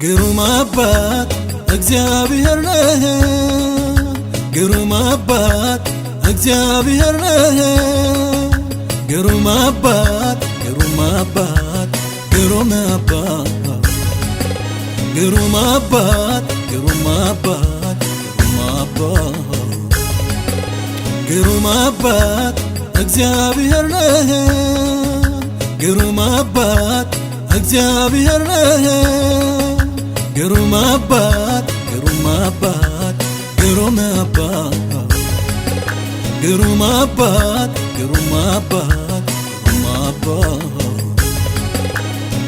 ግሩም አባት እግዚአብሔር ነህ ግሩም አባት እግዚአብሔር ነህ ግሩም አባት ግሩም አባት ግሩም አባት ግሩም አባት ግሩም አባት ግሩም አባት እግዚአብሔር ነህ ግሩም አባት እግዚአብሔር ነህ ግሩም አባት ግሩም አባት ግሩም አባት ግሩም አባት ግሩም አባት ግሩም አባት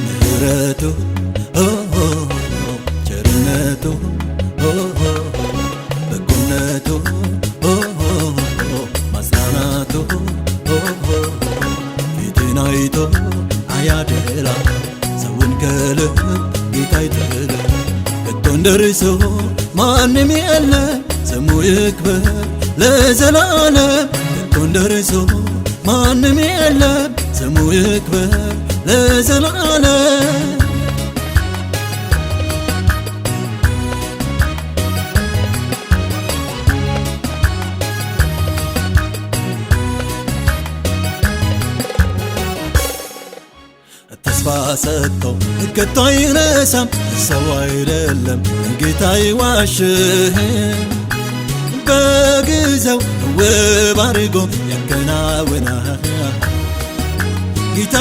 ምሕረቱ ቸርነቱ በጎነቱ ማጽናናቱ ፊትን አይቶ አያደላ ሰውን ከልብ ጌታ አይጥል ከቶ እንደርሱ ማንም የለም ስሙ ይክበር ለዘላለም ከቶ እንደርሱ ማንም የለም ስሙ ይክበር ለዘላለም ተስፋ ሰጥቶ ከቶ አይረሳም ሰው አይደለም ጌታ አይዋሽም በጊዜው ውብ አድርጎ ያከናውናል ጌታ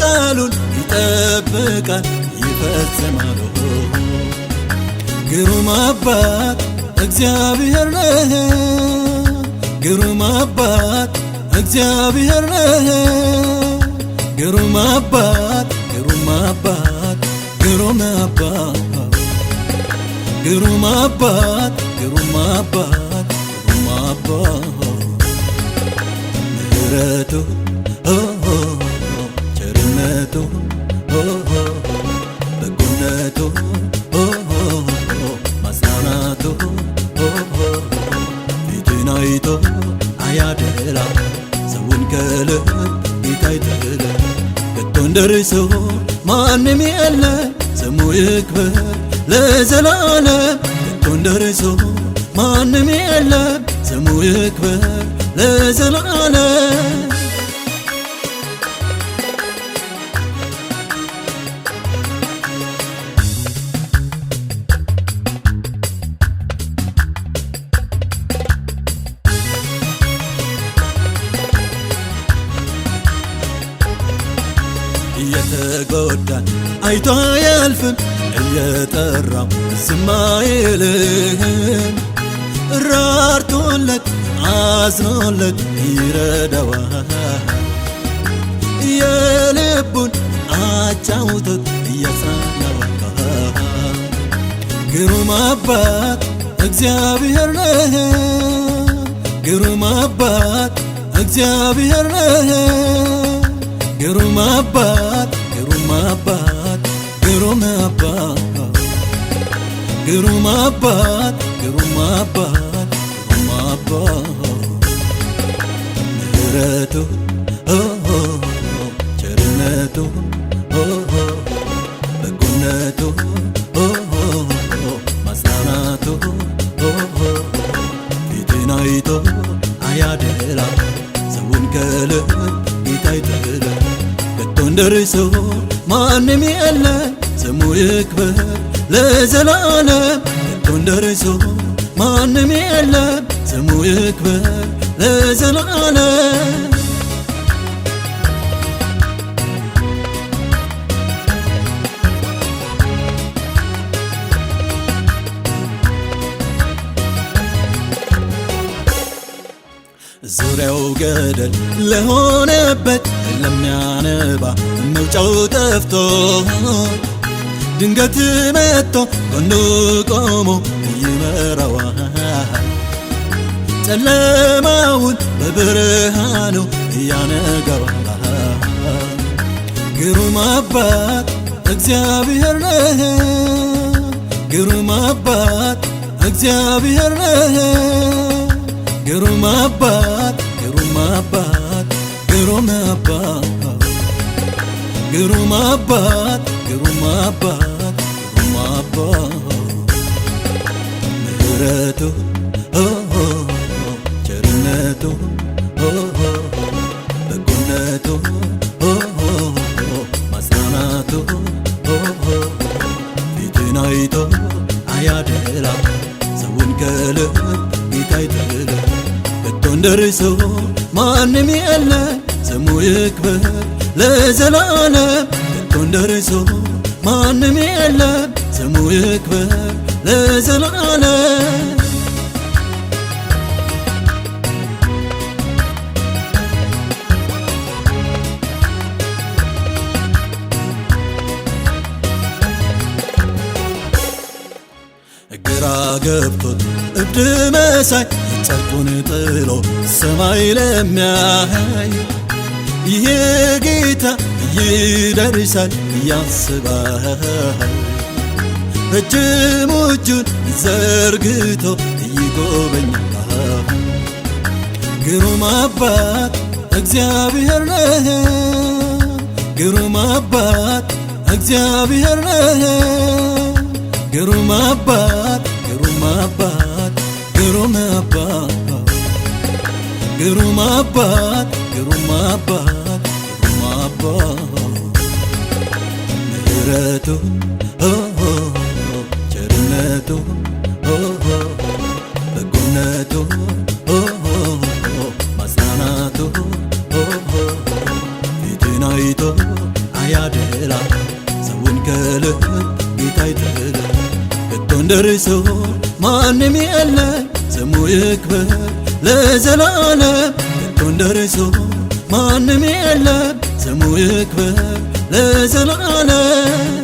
ቃሉን ይጠብቃል ይፈጽማል ግሩም አባት እግዚአብሔር ነህ ግሩም አባት እግዚአብሔር ነህ ግሩም አባት ግሩም አባት ግሩም አባት ግሩም አባት ግሩም አባት ግሩም አባት ምሕረቱ ቸርነቱ በጎነቱ ማጽናናቱ ፊትን አይቶ አያደላ ሰውን ከልብ ጌታ አይጥል ከቶ እንደርሱ ማንም የለም ስሙ ይክበር ለዘላለም ከቶ እንደርሱ ማንም የለም ስሙ ይክበር ለዘላለም እየተጎዳን አይቶ አያልፍም እየጠራው ዝም አይልም ራርቶለት አዝኖለት ይረዳዋል የልቡን አጫውቶት እያጽናናዋል ግሩም አባት እግዚአብሔር ነህ ግሩም አባት እግዚአብሔር ነህ ግሩም አባት ግሩም አባት ግሩም አባት ግሩም አባት ግሩም አባት ግሩም አባት ምሕረቱ ቸርነቱ በጎነቱ ማጽናናቱ ፊትን አይቶ አያደላ ሰውን ከልብ ጌታ አይጥል ከቶ እንደርሱ ማንም የለም ስሙ ይክበር ለዘላለም ከቶ እንደርሱ ማንም የለም ስሙ ይክበር ለዘላለም ዙሪያው ገደል ለሆነበት ለሚያነባ መውጫው ጠፍቶ ድንገት መጥቶ ጎኑ ቆሞ ይመራዋል ጨለማውን በብርሃኑ ያነጋዋል ግሩም አባት እግዚአብሔር ነህ ግሩም አባት እግዚአብሔር ነህ ግሩም አባት ግሩም አባት ግሩም አባት ግሩም አባት ግሩም አባት ግሩም አባ ምሕረቱ ቸርነቱ በጎነቱ ማጽናናቱ ፊትን አይቶ አያደላ ሰውን ከልብ ጌታ አይጥልም ከቶ እንደርሱ ማንም የለ ስሙ ይክበር ለዘላለም ከቶ እንደርሱ ማንም የለም ስሙ ይክበር ለዘላለም ግራ ገብቶት እብድ መሳይ ጨርቁን ጥሎ ሰማይ ለሚያይ ይሄ ጌታ ይደርሳል ያስባል ረጅም እጁን ዘርግቶ ይጎበኛል ግሩም አባት እግዚአብሔር ነህ ግሩም አባት እግዚአብሔር ነህ ግሩም አባት ግሩም አባት ግሩም አባት ግሩም አባት ግሩም አባት ግሩም አባት ምሕረቱ ቸርነቱ በጎነቱ ማጽናናቱ ፊትን አይቶ አያደላ ሰውን ከልብ ጌታ አይጥልም ከቶ እንደርሱ ማንም የለ ስሙ ይክበር ለዘላለም ከቶ እንደርሱ ማንም የለም ስሙ ይክበር ለዘላለም